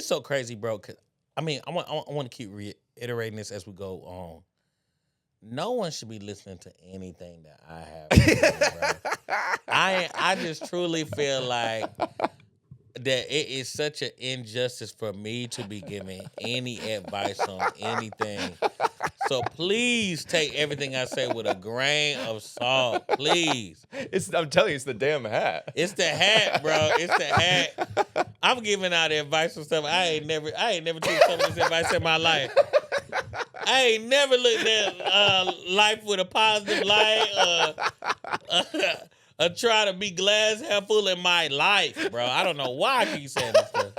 it's so crazy, bro. 'Cause, I mean, I want to keep reiterating this as we go on. No one should be listening to anything that I have to say, bro. I just truly feel like that it is such an injustice for me to be giving any advice on anything. So please take everything I say with a grain of salt, please. I'm telling you, it's the damn hat. It's the hat, bro. It's the hat. I'm giving out advice and stuff. I ain't never took some of this advice in my life. I ain't never looked at life with a positive light. Try to be glass half full in my life, bro. I don't know why I keep saying this stuff.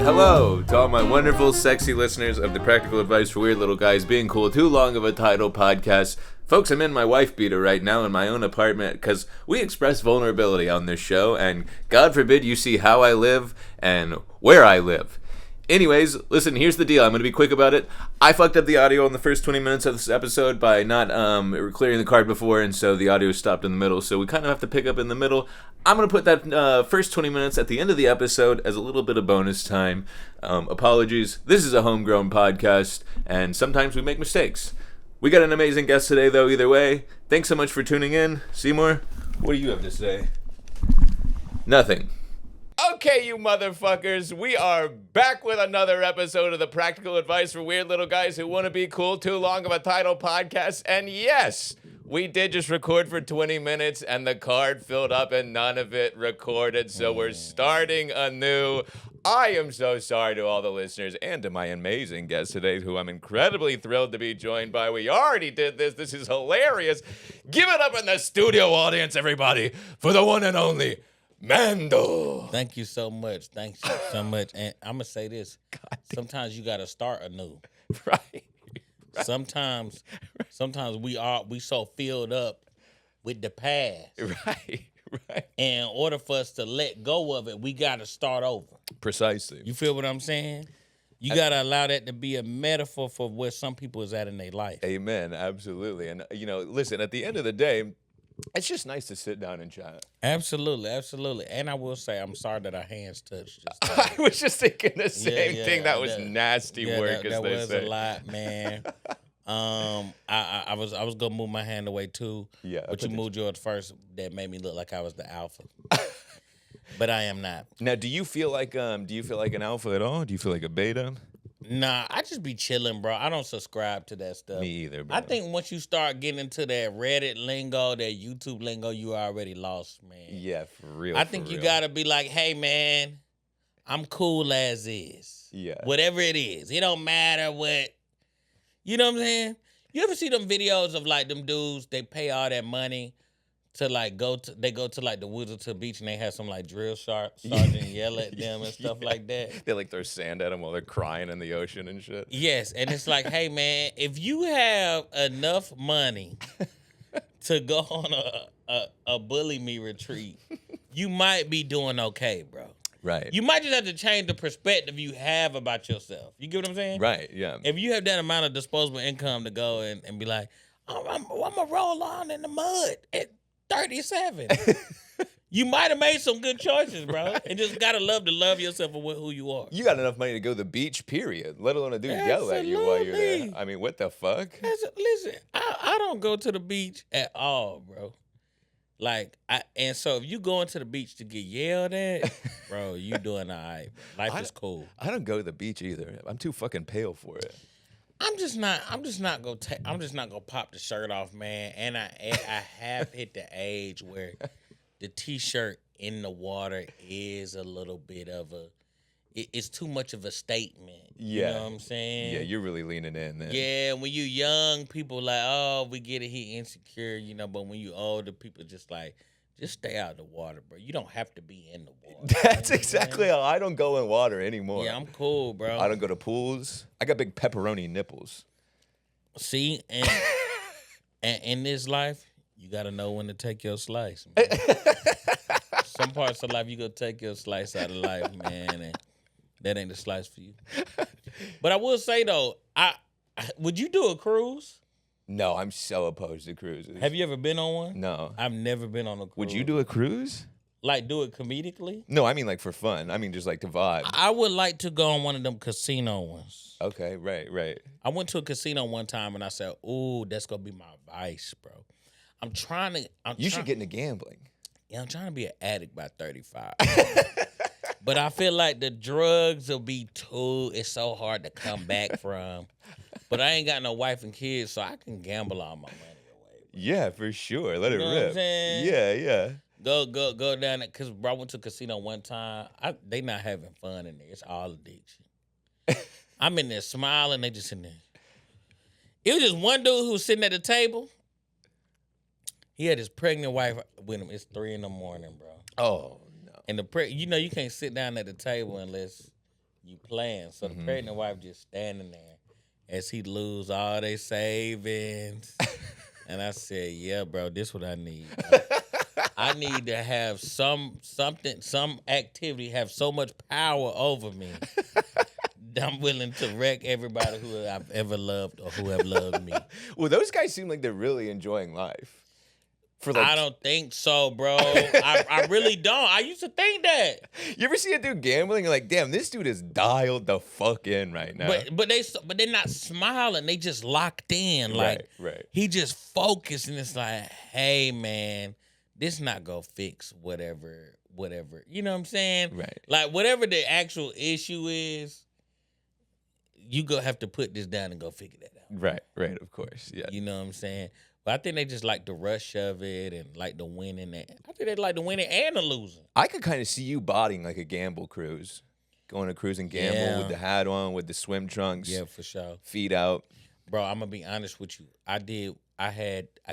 Hello to all my wonderful, sexy listeners of the Practical Advice for Weird Little Guys Being Cool Too Long of a Title podcast. Folks, I'm in my wife beater right now in my own apartment because we express vulnerability on this show, and God forbid you see how I live and where I live. Anyways, listen, here's the deal. I'm going to be quick about it. I fucked up the audio in the first 20 minutes of this episode by not clearing the card before, and so the audio stopped in the middle, so we kind of have to pick up in the middle. I'm going to put that first 20 minutes at the end of the episode as a little bit of bonus time. Apologies. This is a homegrown podcast, and sometimes we make mistakes. We got an amazing guest today, though, either way. Thanks so much for tuning in. Seymour, what do you have to say? Nothing. Okay, you motherfuckers, we are back with another episode of the Practical Advice for Weird Little Guys Who Want to Be Cool Too Long of a Title podcast. And yes, we did just record for 20 minutes and the card filled up and none of it recorded. So we're starting anew. I am so sorry to all the listeners and to my amazing guest today, who I'm incredibly thrilled to be joined by. We already did this. This is hilarious. Give it up in the studio audience, everybody, for the one and only Mandal. Thank you so much. Thanks so much. And I'm going to say this. Sometimes you got to start anew. Right. Sometimes we so filled up with the past. Right. And in order for us to let go of it, we got to start over. Precisely. You feel what I'm saying? You got to allow that to be a metaphor for where some people is at in their life. Amen. Absolutely. And, listen, at the end of the day, it's just nice to sit down and chat. Absolutely. And I will say, I'm sorry that our hands touched. I was just thinking the same thing. That was nasty work, as that they was say. a lot, man. I was gonna move my hand away too. Yeah. But you moved yours first. That made me look like I was the alpha. But I am not. Now, do you feel like an alpha at all? Do you feel like a beta? Nah, I just be chilling, bro. I don't subscribe to that stuff. Me either, bro. I think once you start getting into that Reddit lingo, that YouTube lingo, you already lost, man. Yeah, for real. I think you gotta be like, hey, man, I'm cool as is. Yeah. Whatever it is. It don't matter what. You know what I'm saying? You ever see them videos of like them dudes, they pay all that money to like go to like the woods or to the beach and they have some like drill sergeant yell at them and stuff like that. They like throw sand at them while they're crying in the ocean and shit. Yes, and it's like, hey man, if you have enough money to go on a bully me retreat, you might be doing okay, bro. Right. You might just have to change the perspective you have about yourself. You get what I'm saying? Right, yeah. If you have that amount of disposable income to go and be like, I'm going to roll on in the mud at 37. You might have made some good choices, bro. Right. And just got to love yourself for who you are. You got enough money to go to the beach, period. Let alone a dude yell at you while you're there. I mean, what the fuck? Listen, I don't go to the beach at all, bro. And so if you going to the beach to get yelled at, bro, you doing all right. Life is cool. I don't go to the beach either. I'm too fucking pale for it. I'm just not gonna pop the shirt off, man. And I have hit the age where the t-shirt in the water is a little bit of it's too much of a statement. Yeah. You know what I'm saying? Yeah, you're really leaning in then. Yeah, when you young, people like, oh, we get it, he insecure, but when you older, people just like, just stay out of the water, bro. You don't have to be in the water. That's exactly how I don't go in water anymore. Yeah, I'm cool, bro. I don't go to pools. I got big pepperoni nipples. See, and in this life, you got to know when to take your slice, man. Some parts of life you gonna take your slice out of life, man, and that ain't the slice for you. But I will say though, would you do a cruise? No, I'm so opposed to cruises. Have you ever been on one? No. I've never been on a cruise. Would you do a cruise? Like do it comedically? No, I mean like for fun. I mean just like to vibe. I would like to go on one of them casino ones. Okay, right. I went to a casino one time and I said, "Ooh, that's gonna be my vice, bro." You should get into gambling. Yeah, I'm trying to be an addict by 35. But I feel like the drugs will be it's so hard to come back from. But I ain't got no wife and kids, so I can gamble all my money away. Yeah, for sure. Let it know rip. What I'm saying? Yeah. Go down there. Because I went to a casino one time. They not having fun in there. It's all addiction. I'm in there smiling. They just in there. It was just one dude who was sitting at the table. He had his pregnant wife with him. It's 3 a.m, bro. Oh, no. And you can't sit down at the table unless you playing. So the pregnant wife just standing there as he lose all their savings. And I said, yeah, bro, this what I need. Bro. I need to have some activity have so much power over me that I'm willing to wreck everybody who I've ever loved or who have loved me. Well, those guys seem like they're really enjoying life. I don't think so, bro. I really don't. I used to think that. You ever see a dude gambling? You're like, damn, this dude is dialed the fuck in right now. But they're not smiling. They just locked in. Like right. He just focused, and it's like, hey man, this not gonna fix whatever. You know what I'm saying? Right. Like whatever the actual issue is, you gonna have to put this down and go figure that out. Right. Of course. Yeah. You know what I'm saying? But I think they just like the rush of it and like the winning. I think they like the winning and the losing. I could kind of see you botting like a gamble cruise. Going to cruise and gamble with the hat on, with the swim trunks. Yeah, for sure. Feet out. Bro, I'm going to be honest with you. I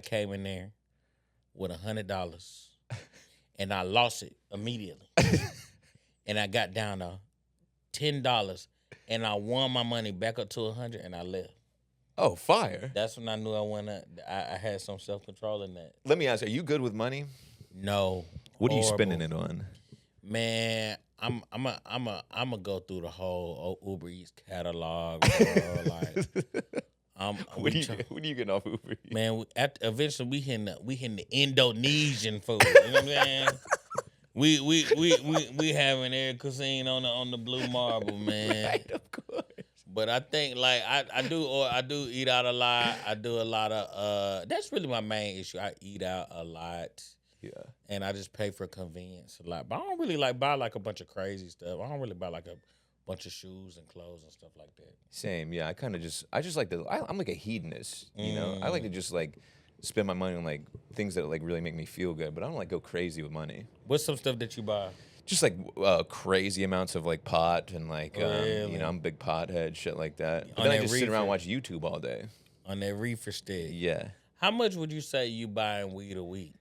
came in there with $100 and I lost it immediately. And I got down to $10 and I won my money back up to $100 and I left. Oh, fire. That's when I knew I had some self-control in that. Let me ask, are you good with money? No. What are you spending it on? Man, I'm a go through the whole Uber Eats catalog, bro. What are you getting off Uber Eats? Man, eventually we hitting the Indonesian food. You know what I'm saying? We having every cuisine on the blue marble, man. Right, of course. But I think like I do eat out a lot. I do a lot of that's really my main issue. I eat out a lot. Yeah. And I just pay for convenience a lot. But I don't really buy like a bunch of crazy stuff. I don't really buy like a bunch of shoes and clothes and stuff like that. Same, yeah. I just like I'm like a hedonist, you know. I like to just like spend my money on like things that like really make me feel good, but I don't like go crazy with money. What's some stuff that you buy? Just like crazy amounts of like pot and like really? you know, I'm a big pothead, shit like that. But then I just sit around and watch YouTube all day. On that reefer stick. Yeah. How much would you say you buying weed a week?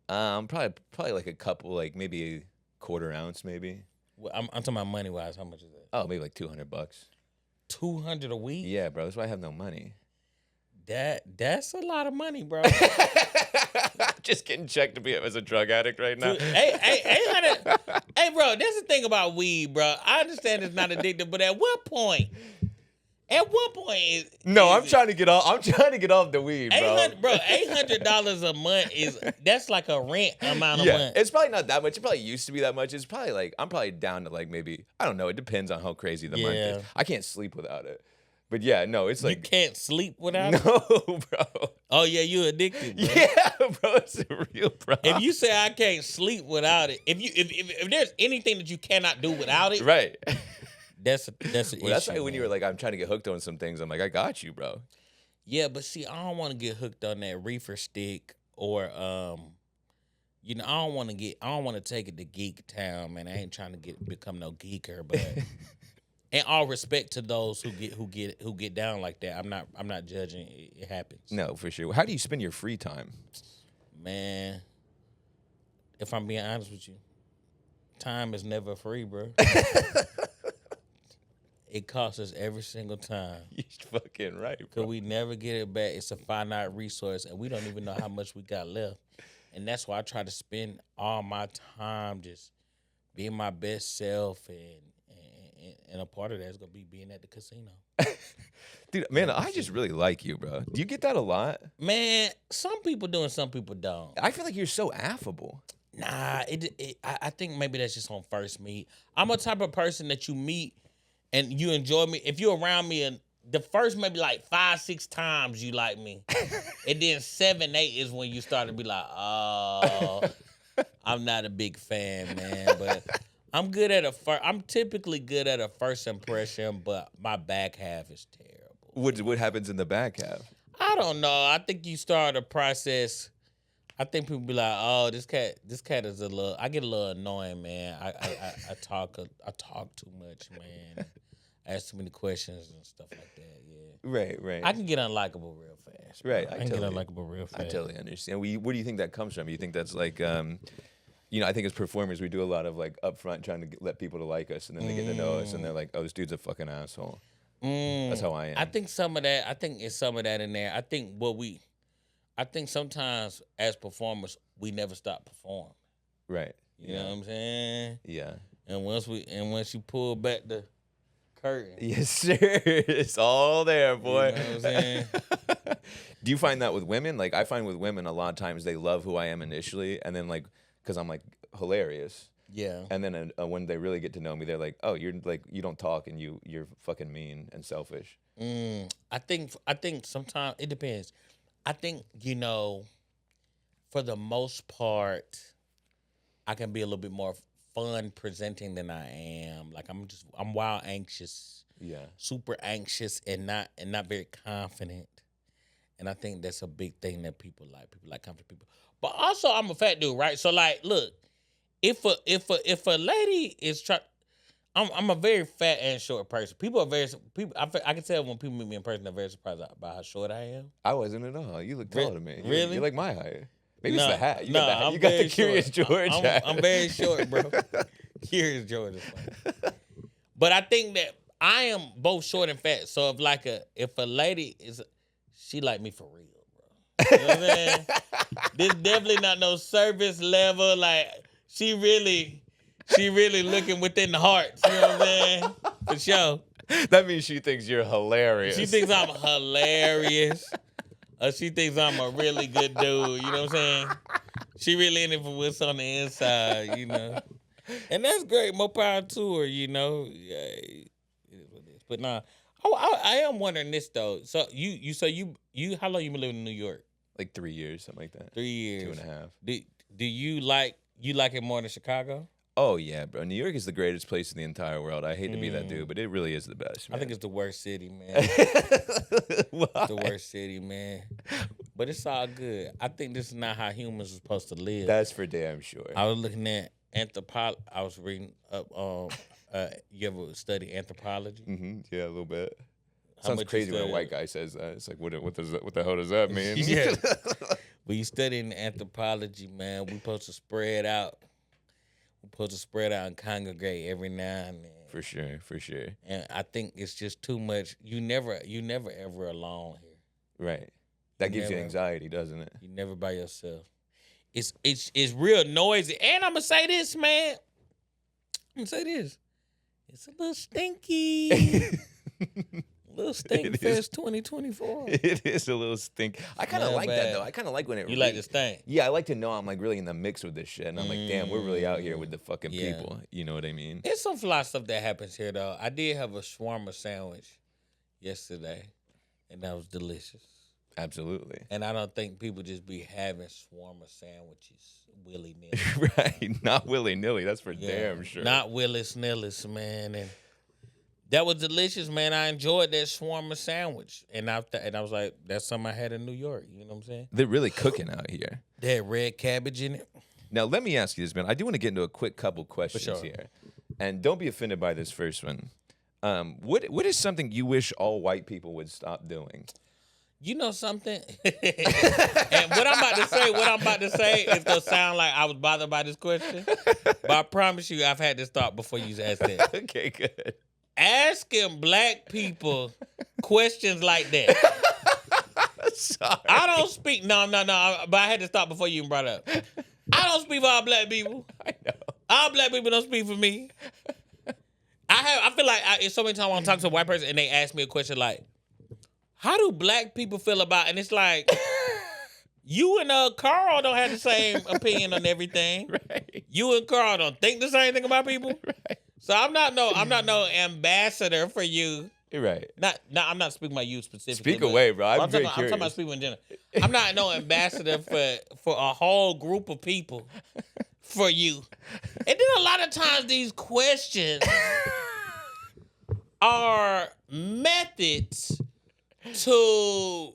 Probably like a couple, like maybe a quarter ounce, maybe. Well, I'm talking about money wise. How much is that? Oh, maybe like $200. $200 a week? Yeah, bro. That's why I have no money. That's a lot of money, bro. Just getting checked to be as a drug addict right now. Hey, bro, that's the thing about weed, bro. I understand it's not addictive, but at what point? I'm trying to get off. I'm trying to get off the weed, bro. $800 a month that's like a rent amount of month. It's probably not that much. It probably used to be that much. It's probably like I'm probably down to like maybe I don't know. It depends on how crazy the month is. I can't sleep without it. But yeah, no, it's like you can't sleep without it. No, bro. Oh yeah, you addicted, bro. Yeah, bro, it's a real problem. If you say I can't sleep without it, if there's anything that you cannot do without it, right. That's an issue. That's why when you were like, I'm trying to get hooked on some things, I'm like, I got you, bro. Yeah, but see, I don't want to get hooked on that reefer stick or I don't want to take it to Geek Town, man. I ain't trying to become no geeker, but in all respect to those who get down like that, I'm not judging. It happens. No, for sure. How do you spend your free time? Man, if I'm being honest with you, time is never free, bro. It costs us every single time. You're fucking right, bro. Because we never get it back. It's a finite resource, and we don't even know how much we got left. And that's why I try to spend all my time just being my best self, and a part of that is gonna be being at the casino. Dude, man, I just really like you, bro. Do you get that a lot? Man, some people do and some people don't. I feel like you're so affable. Nah, I think maybe that's just on first meet. I'm a type of person that you meet and you enjoy me. If you're around me and the first maybe like 5, 6 times you like me, and then 7, 8 is when you start to be like, oh, I'm not a big fan, man. But I'm good at I'm typically good at a first impression, but my back half is terrible. What happens in the back half? I don't know. I think you start a process. I think people be like, "Oh, this cat is a little." I get a little annoying, man. I talk too much, man. I ask too many questions and stuff like that. Yeah. Right. I can get unlikable real fast. Bro. Right. I can get unlikable real fast. I totally understand. Where do you think that comes from? You think that's like, I think as performers we do a lot of like upfront trying to let people to like us, and then they get to know us, and they're like, "Oh, this dude's a fucking asshole." That's how I am. I think some of that. I think it's some of that in there. I think sometimes as performers we never stop performing. Right. You know what I'm saying? Yeah. And once you pull back the curtain. Yes, sir. It's all there, boy. You know what I'm saying? Do you find that with women? Like I find with women a lot of times they love who I am initially, and then like because I'm like hilarious. Yeah. And then when they really get to know me, they're like, "Oh, you're like you don't talk and you're fucking mean and selfish." I think sometimes it depends. I think, for the most part, I can be a little bit more fun presenting than I am. Like I'm wild anxious. Yeah. Super anxious and not very confident. And I think that's a big thing that people like. People like confident people. But also I'm a fat dude, right? So like, look, if a lady is I'm a very fat and short person. I can tell when people meet me in person, they're very surprised about how short I am. I wasn't at all. You look taller than me. Really? You're like my height. Maybe it's the hat. You I'm got the very Curious short. George hat. I'm very short, bro. Curious George is funny. But I think that I am both short and fat. So if a lady she like me for real, bro. You know what I'm saying? This definitely not no service level. Like she really looking within the hearts. You know what I'm saying? For sure. That means she thinks you're hilarious. She thinks I'm hilarious. Or she thinks I'm a really good dude. You know what I'm saying? She really in it for what's on the inside, And that's great. More power to her, Yeah, it is what it is. But nah, I am wondering this though. So you how long you been living in New York? Like 3 years, something like that. 3 years. 2.5. Do you like it more than Chicago? Oh yeah, bro. New York is the greatest place in the entire world. I hate to be that dude, but it really is the best, man. I think it's the worst city, man. It's the worst city, man. But it's all good. I think this is not how humans are supposed to live. That's for damn sure. I was looking at anthropology. I was reading up. You ever study anthropology? Mm-hmm. Yeah, a little bit. How Sounds much crazy you when a study? white guy says that. It's like, what the hell does that mean? Yeah. When you studying anthropology, man, we supposed to spread out. We're supposed to spread out and congregate every now and then. For sure. And I think it's just too much. You never ever alone here. Right. That gives you anxiety, doesn't it? You never by yourself. It's real noisy. And I'm gonna say this, man. It's a little stinky. Little stink fest 2024. It is a little stink. I kind of like that though. I kind of like when it. You like the stink? Yeah, I like to know I'm like really in the mix with this shit, and I'm like, damn, we're really out here with the fucking people. You know what I mean? There's some fly stuff that happens here though. I did have a shawarma sandwich yesterday, and that was delicious. Absolutely. And I don't think people just be having shawarma sandwiches willy nilly. Right, not willy nilly. That's for damn sure. Not willis nillis, man. And that was delicious, man. I enjoyed that shawarma sandwich, and I was like, that's something I had in New York. You know what I'm saying? They're really cooking out here. They had red cabbage in it. Now let me ask you this, man. I do want to get into a quick couple questions here, and don't be offended by this first one. What is something you wish all white people would stop doing? You know something? And what I'm about to say is gonna sound like I was bothered by this question, but I promise you, I've had this thought before you asked that. Okay, good. Asking black people questions like that. sorry. I don't speak. No. But I had to stop before you even brought it up. I don't speak for all black people. I know. All black people don't speak for me. I feel like it's so many times when I talk to a white person and they ask me a question like, how do black people feel about, and it's like, you and Carl don't have the same opinion on everything. Right. You and Carl don't think the same thing about people. Right. So I'm not no ambassador for you. Right. I'm not speaking about you specifically. Speak away, bro. I'm very I'm curious. talking about people in general. I'm not no ambassador for a whole group of people for you. And then a lot of times these questions are methods to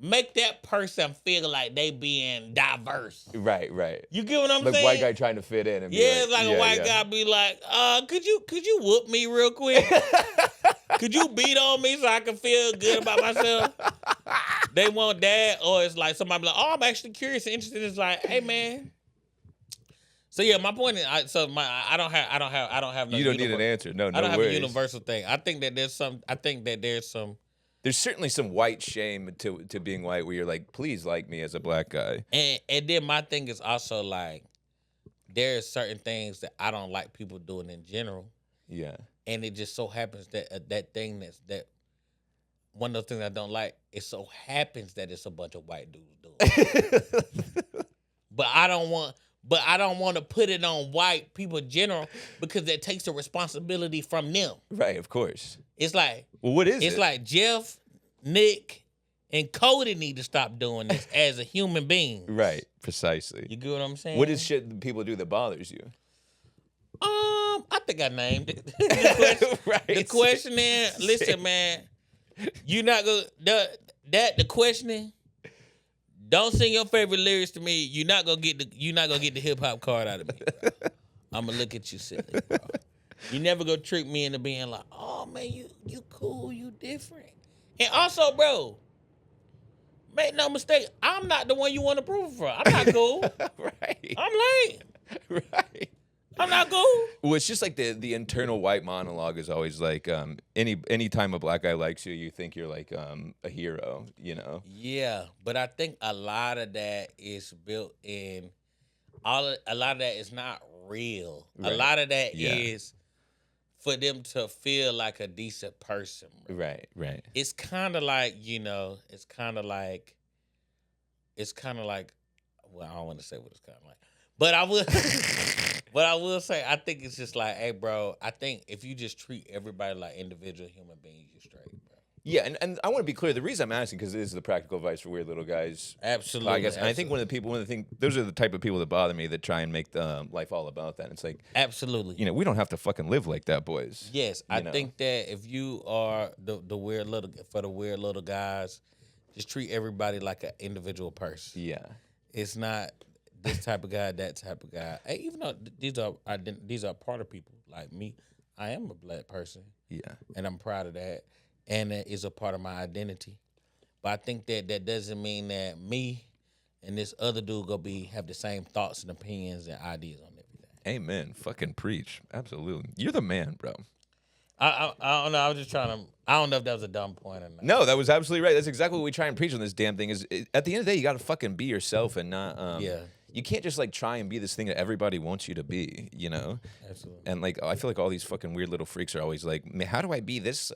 make that person feel like they being diverse. Right. You get what I'm Like saying? white guy trying to fit in. And Yeah, like a white guy be like, could you whoop me real quick? Could you beat on me so I can feel good about myself? They want that, or it's like somebody be like, oh, I'm actually curious and interested. It's like, hey man. So yeah, my point is, I don't have no. You don't need an answer. No I don't have worries. a universal thing. I think that there's some. There's certainly some white shame to being white where you're like, please like me as a black guy. And then my thing is also like, there's certain things that I don't like people doing in general. Yeah. And it just so happens that that thing that one of those things I don't like, it so happens that it's a bunch of white dudes doing it. But I don't want to put it on white people in general because that takes the responsibility from them. Right, of course. It's like, well, what is it? It's like Jeff, Nick, and Cody need to stop doing this as a human being. Right, precisely. You get what I'm saying? What is shit that people do that bothers you? I think I named it. The questioning. Listen, man, you not gonna the questioning. Don't sing your favorite lyrics to me. You're not gonna get the hip hop card out of me, bro. I'm gonna look at you silly, bro. You never gonna trick me into being like, oh man, you cool, you different. And also, bro, make no mistake, I'm not the one you want to prove for. I'm not cool. Right. I'm lame. Right. I'm not cool. Well, it's just like the internal white monologue is always like, any time a black guy likes you, you think you're like a hero, you know? Yeah, but I think a lot of that is built in. A lot of that is not real. Right. A lot of that is for them to feel like a decent person. Bro. Right. It's kind of like, it's kind of like, well, I don't want to say what it's kind of like, but I will. But I will say, I think it's just like, hey, bro, I think if you just treat everybody like individual human beings, you're straight, bro. Yeah, and I want to be clear. The reason I'm asking, because this is the Practical Advice for Weird Little Guys Absolutely. podcast. And I think one of the things, those are the type of people that bother me that try and make life all about that. It's like, absolutely. We don't have to fucking live like that, boys. Yes, I think that if you are the weird little guys, just treat everybody like an individual person. Yeah. It's not this type of guy, that type of guy. Hey, even though these are part of people like me, I am a black person. Yeah, and I'm proud of that, and that is a part of my identity. But I think that doesn't mean that me and this other dude have the same thoughts and opinions and ideas on everything. Amen. Fucking preach. Absolutely. You're the man, bro. I don't know. I was just trying to. I don't know if that was a dumb point or not. No, that was absolutely right. That's exactly what we try and preach on this damn thing. At the end of the day, you got to fucking be yourself and not. You can't just like try and be this thing that everybody wants you to be, Absolutely. And like I feel like all these fucking weird little freaks are always like, man, how do I be this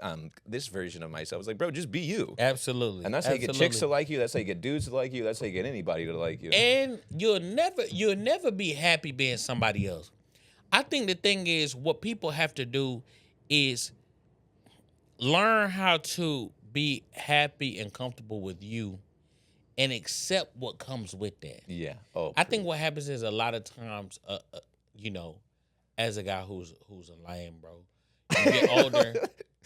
version of myself? It's like, bro, just be you. Absolutely. And that's how you get chicks to like you. That's how you get dudes to like you. That's how you get anybody to like you. And you'll never be happy being somebody else. I think the thing is, what people have to do is learn how to be happy and comfortable with you and accept what comes with that. Yeah. Oh. I think what happens is a lot of times, as a guy who's a lame, bro, you get older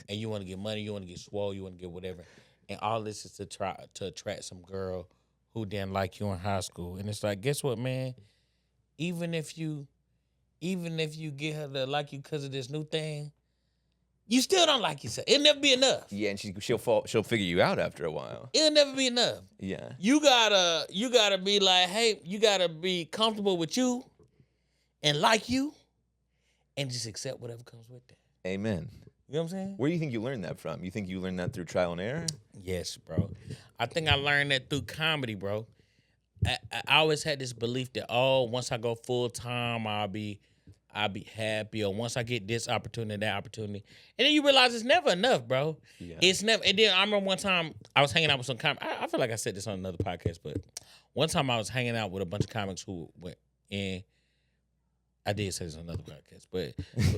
and you want to get money, you want to get swole, you want to get whatever, and all this is to try to attract some girl who didn't like you in high school. And it's like, guess what, man? Even if you get her to like you because of this new thing, you still don't like yourself. It'll never be enough. Yeah, and she'll figure you out after a while. It'll never be enough. Yeah. You gotta be like, hey, you gotta be comfortable with you and like you and just accept whatever comes with that. Amen. You know what I'm saying? Where do you think you learned that from? You think you learned that through trial and error? Yes, bro. I think I learned that through comedy, bro. I always had this belief that once I go full time, I'll be happy, or once I get this opportunity, that opportunity, and then you realize it's never enough, bro. Yeah. It's never. And then I remember one time I was hanging out with some comics. I feel like I said this on another podcast, but one time I was hanging out with a bunch of comics who went in. I did say this on another podcast, but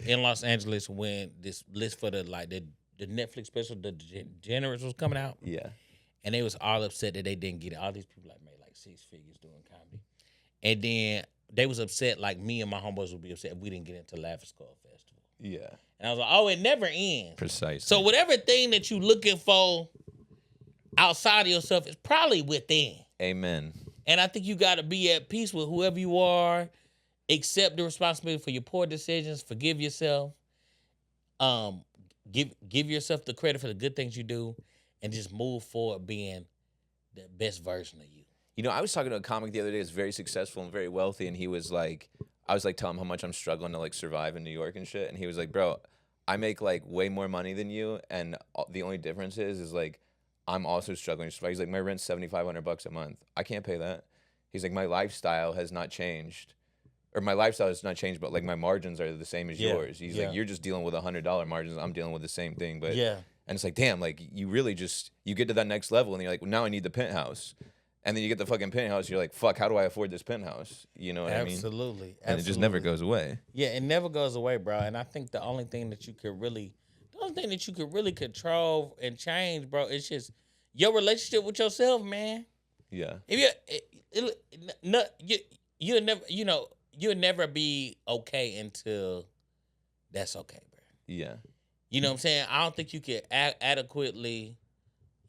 in Los Angeles when this list for the Netflix special, The Degenerates, was coming out. Yeah. And they was all upset that they didn't get it. All these people made like 6 figures doing comedy. And then they was upset, like me and my homeboys would be upset if we didn't get into Laughing Skull Festival. Yeah. And I was like, oh, it never ends. Precisely. So whatever thing that you looking for outside of yourself is probably within. Amen. And I think you got to be at peace with whoever you are, accept the responsibility for your poor decisions, forgive yourself, give yourself the credit for the good things you do, and just move forward being the best version of you. You know, I was talking to a comic the other day that's very successful and very wealthy, and he was like, I was like telling him how much I'm struggling to like survive in New York and shit, and he was like, bro, I make like way more money than you, and the only difference is like I'm also struggling to survive. He's like, my rent's $7,500 a month. I can't pay that. He's like, my lifestyle has not changed. Or my lifestyle has not changed, but like my margins are the same as yours. He's like, you're just dealing with $100 margins. I'm dealing with the same thing. But and it's like, damn, like you really you get to that next level and you're like, well, now I need the penthouse. And then you get the fucking penthouse. You're like, fuck, how do I afford this penthouse? You know what I mean? Absolutely. And it just never goes away. Yeah, it never goes away, bro. And I think the only thing that you could really control and change, bro, is just your relationship with yourself, man. Yeah. If you'll never be okay until that's okay, bro. Yeah. You know what I'm saying? I don't think you can adequately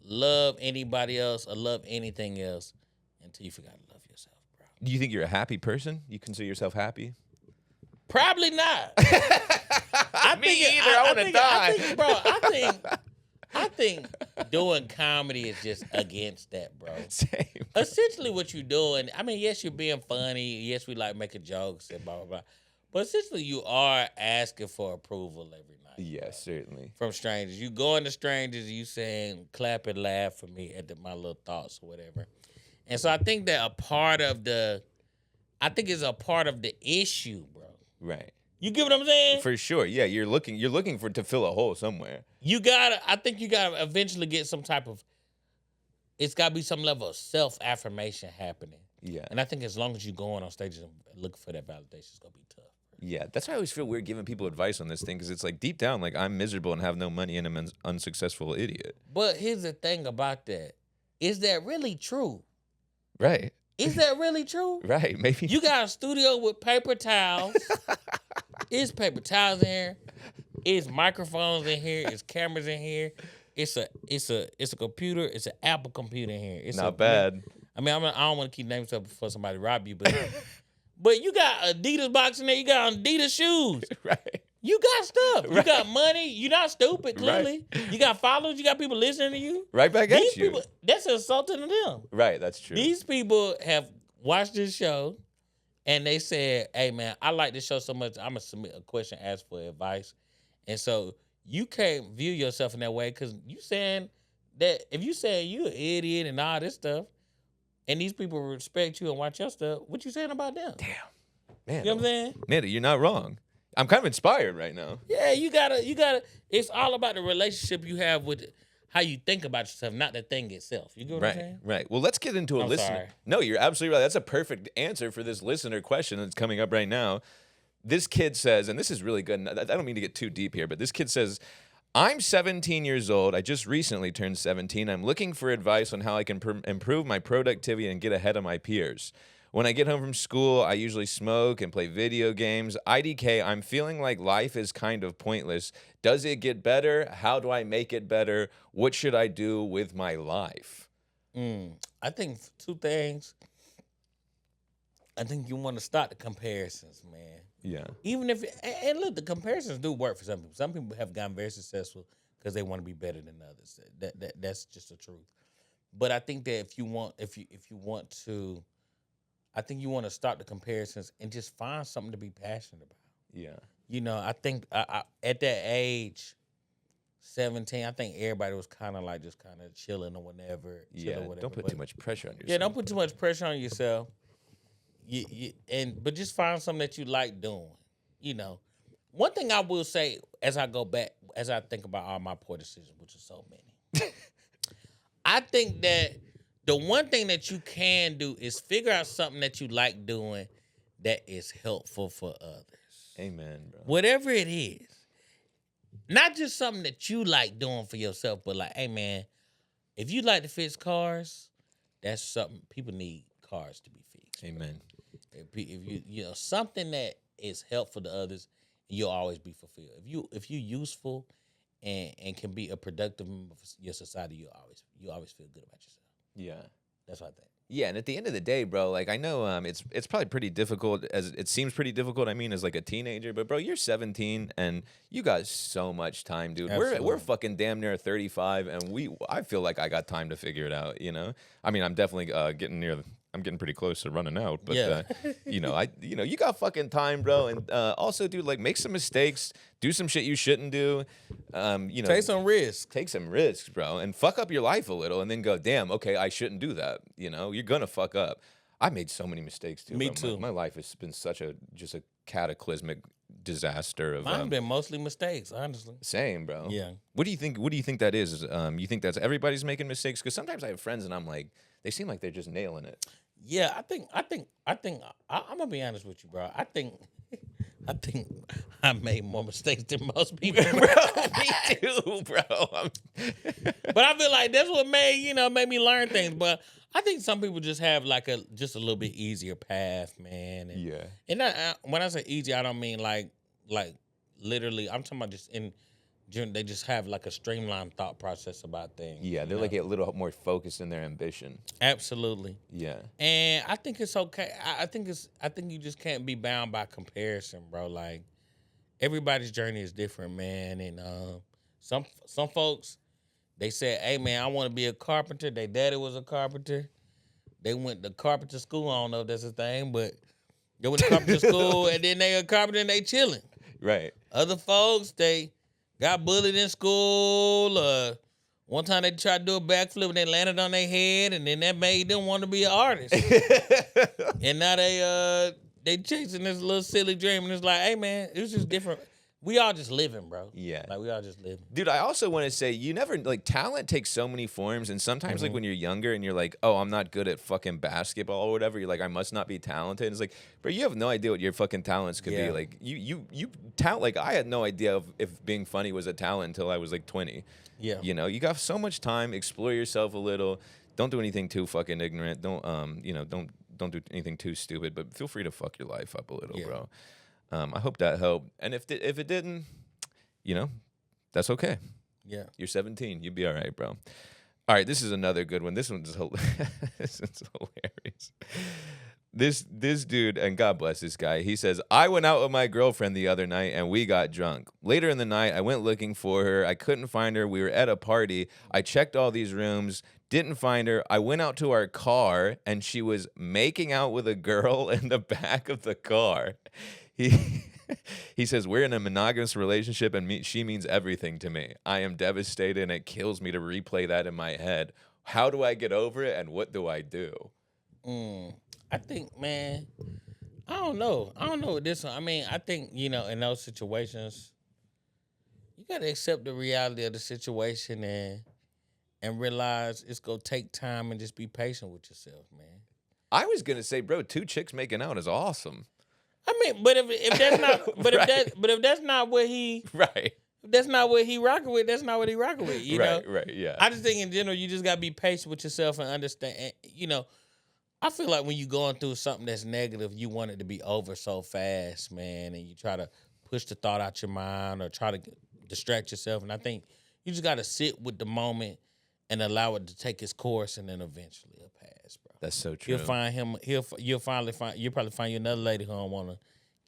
love anybody else or love anything else until you forgot to love yourself, bro. Do you think you're a happy person? You consider yourself happy? Probably not. I want to die. I think doing comedy is just against that, bro. Same. Essentially what you're doing, I mean, yes, you're being funny. Yes, we like making jokes and blah, blah, blah. But essentially you are asking for approval every night. Yes, bro. certainly. From strangers. You going to strangers, you saying, clap and laugh for me at my little thoughts or whatever. And so I think that it's a part of the issue, bro. Right. You get what I'm saying? For sure. Yeah, you're looking to fill a hole somewhere. I think you gotta eventually get some type of, it's gotta be some level of self-affirmation happening. Yeah. And I think as long as you going on stage and looking for that validation, it's gonna be tough. Yeah, that's why I always feel weird giving people advice on this thing, because it's like deep down, like I'm miserable and have no money and I'm an unsuccessful idiot. But here's the thing about that. Is that really true? Right. Is that really true? Right, maybe. You got a studio with paper towels. It's paper towels in here. It's microphones in here. It's cameras in here. It's a computer. It's an Apple computer in here. It's not bad. I mean, I don't want to keep naming stuff before somebody rob you, but but you got Adidas box in there. You got Adidas shoes. Right. You got stuff. You Right. got money. You're not stupid, clearly. Right. You got followers. You got people listening to you. Right back at These you. people, that's insulting to them. Right, that's true. These people have watched this show and they said, hey, man, I like this show so much, I'm going to submit a question, ask for advice. And so you can't view yourself in that way because you saying that if you say you an idiot and all this stuff, and these people respect you and watch your stuff, what you saying about them? Damn. Man. You know what I'm saying? Man, you're not wrong. I'm kind of inspired right now. Yeah, you gotta, it's all about the relationship you have with how you think about yourself, not the thing itself. You get what I'm saying? Right. Well, let's get into a listener. Sorry. No, you're absolutely right. That's a perfect answer for this listener question that's coming up right now. This kid says, and this is really good, and I don't mean to get too deep here, but this kid says, I'm 17 years old. I just recently turned 17. I'm looking for advice on how I can improve my productivity and get ahead of my peers. When I get home from school, I usually smoke and play video games. IDK, I'm feeling like life is kind of pointless. Does it get better? How do I make it better? What should I do with my life? I think two things. I think you want to start the comparisons, man. Yeah. Even if, and look, the comparisons do work for some people. Some people have gotten very successful because they want to be better than others. That's just the truth. But I think that if you want to, I think you want to start the comparisons and just find something to be passionate about. Yeah. You know, I think I, at that age, 17, I think everybody was kind of like just kind of chilling or whatever. Yeah, Whatever. don't put too much pressure on yourself. Yeah, don't put too much pressure on yourself. But just find something that you like doing. You know, one thing I will say as I go back, as I think about all my poor decisions, which is so many, I think that the one thing that you can do is figure out something that you like doing that is helpful for others. Amen, bro. Whatever it is. Not just something that you like doing for yourself, but like, hey, man, if you like to fix cars, that's something people need cars to be fixed. Amen. If you know something that is helpful to others, you'll always be fulfilled. If you useful and can be a productive member of your society, you always feel good about yourself. Yeah. That's what I think. Yeah, and at the end of the day, bro, like I know it's probably pretty difficult, as it seems pretty difficult, I mean, as like a teenager, but bro, you're 17 and you got so much time, dude. We're fucking damn near 35 and I feel like I got time to figure it out, you know? I mean, I'm definitely I'm getting pretty close to running out, but yeah. You got fucking time, bro, and also, dude, like make some mistakes, do some shit you shouldn't do, take some risks, bro, and fuck up your life a little, and then go, damn, okay, I shouldn't do that. You know, you're gonna fuck up. I made so many mistakes too. Me bro. too. My life has been such a cataclysmic disaster of. Mine's been mostly mistakes, honestly. Same, bro. Yeah. What do you think that is? You think that's everybody's making mistakes? Because sometimes I have friends and I'm like, they seem like they're just nailing it. Yeah, I think I'm gonna be honest with you, bro. I think I made more mistakes than most people. Bro, me too, bro. But I feel like that's what made me learn things. But I think some people just have like a little bit easier path, man. And, Yeah. And when I say easy, I don't mean like literally. I'm talking about just they just have like a streamlined thought process about things. Yeah, they're like a little more focused in their ambition. Absolutely. Yeah. And I think it's okay. I think you just can't be bound by comparison, bro. Like everybody's journey is different, man. And some folks, they said, hey man, I want to be a carpenter. Their daddy was a carpenter. They went to carpenter school. I don't know if that's a thing, but they went to carpenter school and then they a carpenter and they chilling. Right. Other folks, they got bullied in school. One time they tried to do a backflip and they landed on their head, and then that made them want to be an artist. And now they chasing this little silly dream, and it's like, hey man, it's just different. We all just living, bro. Yeah. Like we all just living. Dude, I also want to say you never talent takes so many forms, and sometimes like when you're younger and you're like, oh, I'm not good at fucking basketball or whatever, you're like, I must not be talented. And it's like, bro, you have no idea what your fucking talents could be. Like you talent, like I had no idea if being funny was a talent until I was like 20. Yeah. You know, you got so much time, explore yourself a little. Don't do anything too fucking ignorant. Don't do anything too stupid, but feel free to fuck your life up a little, bro. I hope that helped. And if it didn't, that's okay. Yeah. You're 17. You'll be all right, bro. All right, this is another good one. This one's this one's hilarious. This dude, and God bless this guy, he says, I went out with my girlfriend the other night and we got drunk. Later in the night, I went looking for her. I couldn't find her. We were at a party. I checked all these rooms, didn't find her. I went out to our car and she was making out with a girl in the back of the car. He says, we're in a monogamous relationship and she means everything to me. I am devastated and it kills me to replay that in my head. How do I get over it and what do I do? I think, man, I don't know with this one. I mean, I think, in those situations, you got to accept the reality of the situation and realize it's going to take time and just be patient with yourself, man. I was going to say, bro, 2 chicks making out is awesome. I mean, but if that's not, if that's not what he, right, if that's not what he rocking with, that's not what he rocking with. You know, right, yeah. I just think in general, you just gotta be patient with yourself and understand. I feel like when you going through something that's negative, you want it to be over so fast, man, and you try to push the thought out your mind or try to distract yourself. And I think you just gotta sit with the moment and allow it to take its course, and then eventually it'll pass, bro. That's so true. You'll find him. You'll probably find you another lady who don't want to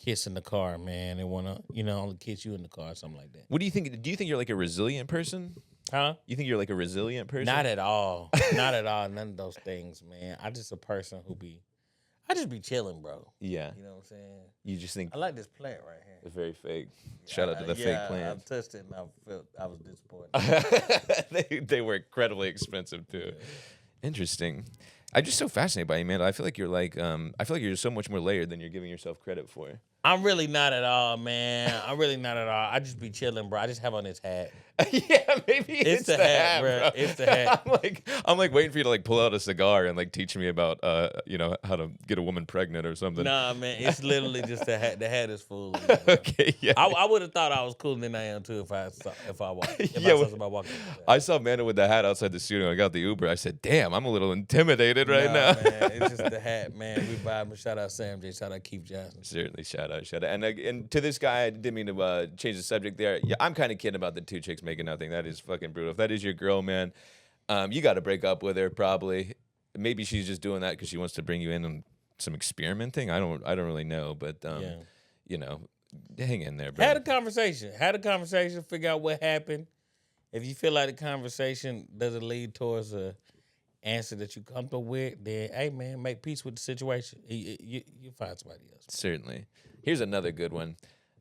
kiss in the car, man. They want to, only kiss you in the car or something like that. What do you think? Do you think you're like a resilient person? Huh? You think you're like a resilient person? Not at all. Not at all. None of those things, man. I'm just a person I just be chilling, bro. Yeah. You know what I'm saying? You just think I like this plant right here. it's very fake. Shout out to the fake plant. I touched it and I felt I was disappointed. They were incredibly expensive too. Yeah. Interesting. I'm just so fascinated by you, man. I feel like you're like, I feel like you're so much more layered than you're giving yourself credit for. I'm really not at all, man. I'm really not at all. I just be chilling, bro. I just have on this hat. Yeah, maybe it's the hat, bro. It's the hat. I'm like waiting for you to like pull out a cigar and like teach me about, how to get a woman pregnant or something. Nah, man. It's literally just the hat. The hat is full. Okay, yeah. I would have thought I was cooler than I am too if I saw somebody walking. I saw Amanda with the hat outside the studio. I got the Uber. I said, "Damn, I'm a little intimidated right now." Man, it's just the hat, man. We vibing. Shout out Sam J. Shout out Keith Johnson. Certainly, shout out. And to this guy, I didn't mean to change the subject there. Yeah, I'm kind of kidding about the two chicks making nothing. That is fucking brutal. If that is your girl, man, you got to break up with her probably. Maybe she's just doing that because she wants to bring you in on some experimenting. I don't really know, but hang in there, bro. Had a conversation. Figure out what happened. If you feel like the conversation doesn't lead towards a answer that you're comfortable with, then hey man, make peace with the situation. You find somebody else. Certainly. Here's another good one.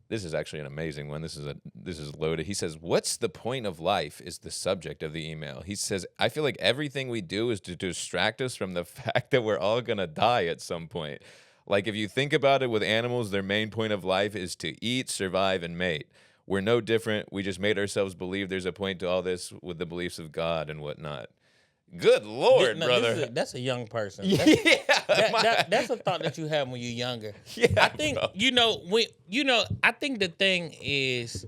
This is actually an amazing one. This is loaded. He says, "What's the point of life?" is the subject of the email. He says, "I feel like everything we do is to distract us from the fact that we're all gonna die at some point. Like if you think about it, with animals, their main point of life is to eat, survive, and mate. We're no different. We just made ourselves believe there's a point to all this with the beliefs of God and whatnot." Good Lord, brother. That's a young person. That's, that's a thought that you have when you're younger. Yeah, I think, bro. I think the thing is,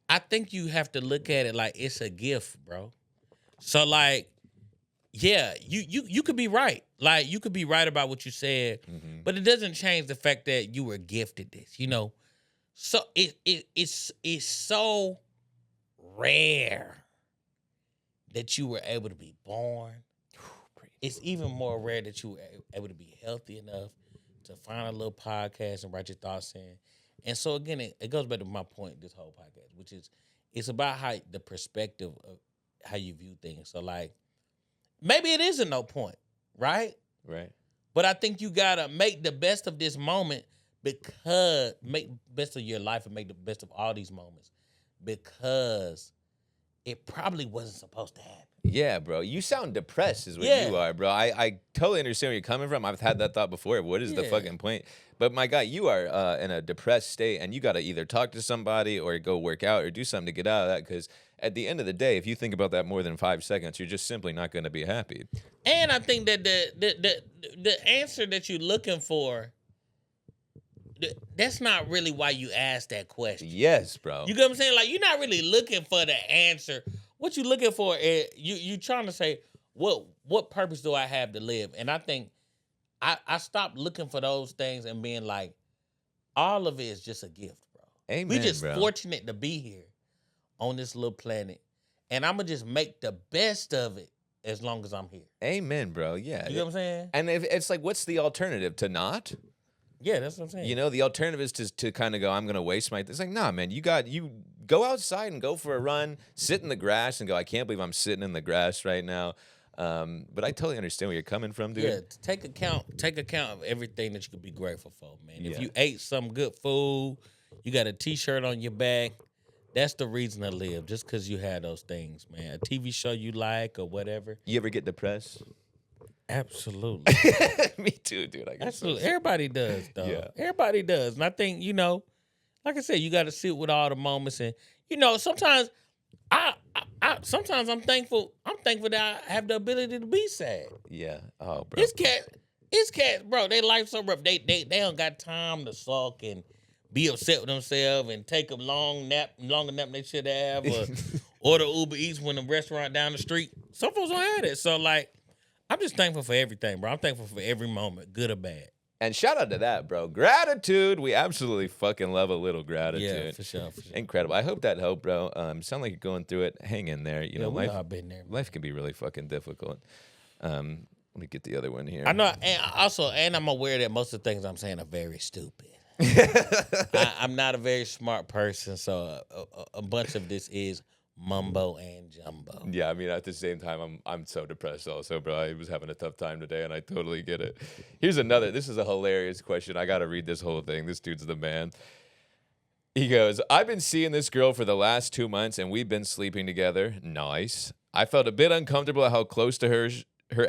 I think you have to look at it like it's a gift, bro. So like, yeah, you could be right. Like you could be right about what you said, but it doesn't change the fact that you were gifted this, So it's so rare that you were able to be born. It's even more rare that you were able to be healthy enough to find a little podcast and write your thoughts in. And so again, it goes back to my point, this whole podcast, which is it's about how the perspective of how you view things. So like, maybe it isn't no point, right? Right. But I think you gotta make the best of this moment because make the best of your life and make the best of all these moments because it probably wasn't supposed to happen. Yeah, bro. You sound depressed is what you are, bro. I totally understand where you're coming from. I've had that thought before. What is the fucking point? But my guy, you are in a depressed state, and you got to either talk to somebody or go work out or do something to get out of that, because at the end of the day, if you think about that more than 5 seconds, you're just simply not going to be happy. And I think that the answer that you're looking for, that's not really why you asked that question. Yes, bro. You get what I'm saying? Like, you're not really looking for the answer. What you're looking for is you trying to say, what purpose do I have to live? And I think I stopped looking for those things and being like, all of it is just a gift, bro. Amen, we just bro. fortunate to be here on this little planet. And I'm going to just make the best of it as long as I'm here. Amen, bro. Yeah. You know what I'm saying? And if it's like, what's the alternative? To not? Yeah, that's what I'm saying. You know, the alternative is to kind of go, I'm going to waste my... It's like, nah, man, you go outside and go for a run, sit in the grass and go, I can't believe I'm sitting in the grass right now. But I totally understand where you're coming from, dude. Yeah, take account of everything that you could be grateful for, man. If you ate some good food, you got a T-shirt on your back, that's the reason to live, just because you had those things, man. A TV show you like or whatever. You ever get depressed? Absolutely. Me too, dude. I guess absolutely. So. Everybody does, though. Yeah. Everybody does. And I think, like I said, you got to sit with all the moments. And, sometimes sometimes I'm thankful that I have the ability to be sad. Yeah. Oh, bro. It's cats, bro. Their life's so rough. They don't got time to sulk and be upset with themselves and take a longer nap than they should have, or order Uber Eats when the restaurant down the street. Some folks don't have it. So, like, I'm just thankful for everything, bro. I'm thankful for every moment, good or bad. And shout out to that, bro. Gratitude. We absolutely fucking love a little gratitude. Yeah, for sure. Incredible. I hope that helped, bro. Sound like you're going through it. Hang in there. You know, we all been there. Life can be really fucking difficult. Let me get the other one here. I know, and I'm aware that most of the things I'm saying are very stupid. I'm not a very smart person, so a bunch of this is mumbo and jumbo. Yeah, I mean, at the same time, I'm so depressed also, bro. I was having a tough time today, and I totally get it. Here's another. This is a hilarious question. I got to read this whole thing. This dude's the man. He goes, I've been seeing this girl for the last 2 months, and we've been sleeping together. Nice. I felt a bit uncomfortable at how close to her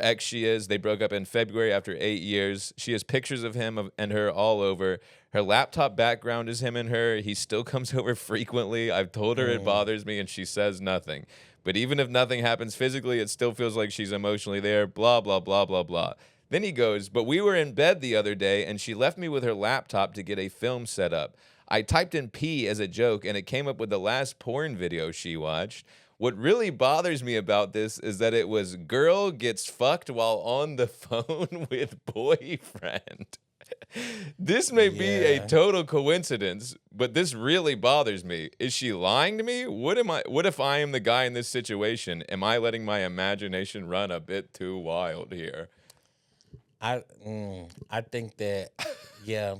ex she is. They broke up in February after 8 years. She has pictures of him and her all over. Her laptop background is him and her. He still comes over frequently. I've told her it bothers me, and she says nothing. But even if nothing happens physically, it still feels like she's emotionally there, blah, blah, blah, blah, blah. Then he goes, but we were in bed the other day, and she left me with her laptop to get a film set up. I typed in P as a joke, and it came up with the last porn video she watched. What really bothers me about this is that it was girl gets fucked while on the phone with boyfriend. This may be a total coincidence, but this really bothers me. Is she lying to me? What if I am the guy in this situation? Am I letting my imagination run a bit too wild here? I think that, yeah.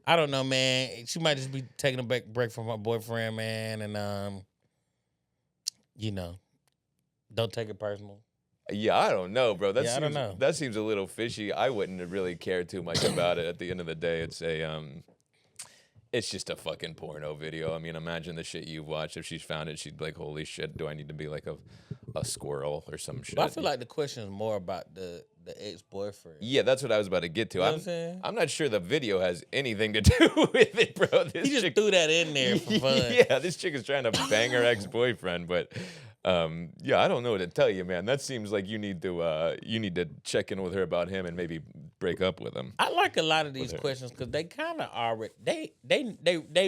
I don't know, man. She might just be taking a break from her boyfriend, man, and don't take it personal. Yeah, I don't know, bro. I don't know. That seems a little fishy. I wouldn't really care too much about it. At the end of the day, it's just a fucking porno video. I mean, imagine the shit you've watched. If she's found it, she'd be like, holy shit, do I need to be like a squirrel or some shit? But I feel like the question is more about the ex-boyfriend. Yeah, that's what I was about to get to. You know what I'm saying? I'm not sure the video has anything to do with it, bro. He just threw that in there for fun. Yeah, this chick is trying to bang her ex-boyfriend, but yeah, I don't know what to tell you, man. That seems like you need to check in with her about him and maybe break up with him. I like a lot of these questions because they kind of already they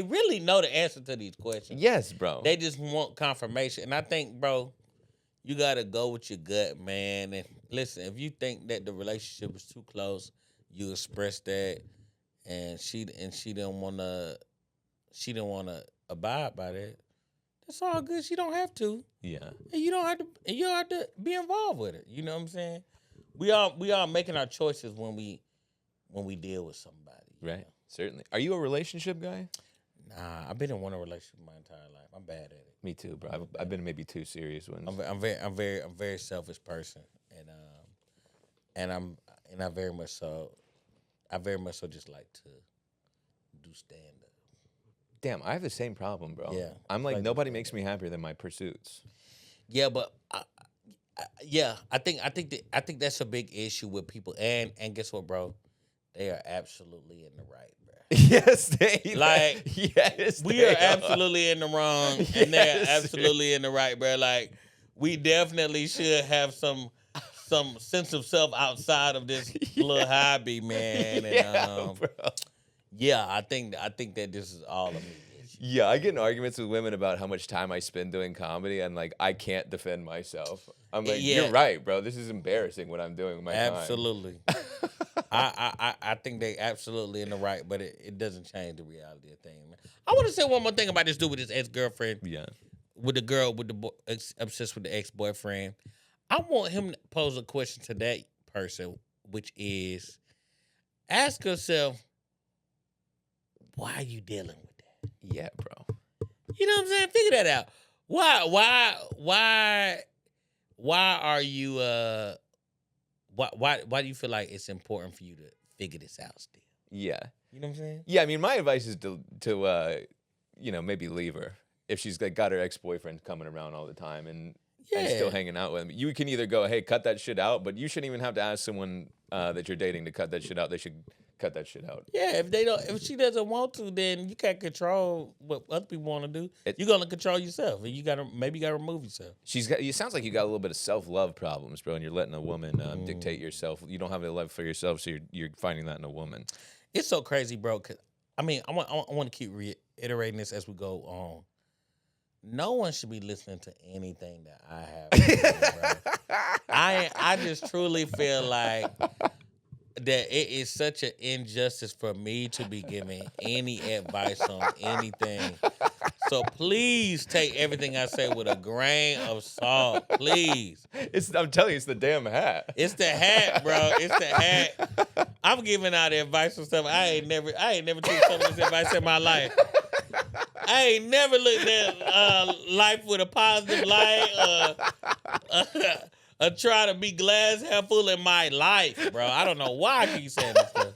really know the answer to these questions. Yes, bro. They just want confirmation, and I think, bro, you gotta go with your gut, man. And listen, if you think that the relationship is too close, you express that, and she didn't wanna abide by that. That's all good. She don't have to. Yeah. And you don't have to be involved with it. You know what I'm saying? We are making our choices when we deal with somebody. Right. Know? Certainly. Are you a relationship guy? Nah, I've been in one relationship my entire life. I'm bad at it. Me too, bro. I've been in maybe 2 serious ones. I'm very selfish person, and I very much so just like to do stand up. Damn, I have the same problem, bro. Yeah, I'm like nobody makes me happier than my pursuits. Yeah, but I think that's a big issue with people, and guess what, bro? They are absolutely in the right, bro. Yes, we are absolutely in the wrong, and they're absolutely in the right, bro. Like, we definitely should have some sense of self outside of this little hobby, man. And, bro. Yeah, I think that this is all of me. Yeah, I get in arguments with women about how much time I spend doing comedy, and like I can't defend myself. I'm like, you're right, bro. This is embarrassing what I'm doing with my time. Absolutely. I think they absolutely in the right, but it doesn't change the reality of things. I want to say one more thing about this dude with his ex-girlfriend. Yeah. With the girl with obsessed with the ex-boyfriend. I want him to pose a question to that person, which is, ask yourself, why are you dealing with that? Yeah, bro. You know what I'm saying? Figure that out. Why are you why do you feel like it's important for you to figure this out still? Yeah. You know what I'm saying? Yeah, I mean, my advice is to maybe leave her if she's got her ex-boyfriend coming around all the time and still hanging out with him. You can either go, hey, cut that shit out, but you shouldn't even have to ask someone that you're dating to cut that shit out. They should cut that shit out. Yeah, if she doesn't want to, then you can't control what other people want to do. You're gonna control yourself, and you gotta remove yourself. It sounds like you got a little bit of self-love problems, bro, and you're letting a woman dictate yourself. You don't have any love for yourself, so you're finding that in a woman. It's so crazy, bro. 'Cause, I mean, I want to keep reiterating this as we go on. No one should be listening to anything that I have to say, bro. I just truly feel like that it is such an injustice for me to be giving any advice on anything. So please take everything I say with a grain of salt, please. I'm telling you, it's the damn hat. It's the hat, bro. It's the hat. I'm giving out advice and stuff. I ain't never took some of this advice in my life. I ain't never looked at life with a positive light. Try to be glass half full in my life, bro. I don't know why I keep saying this stuff.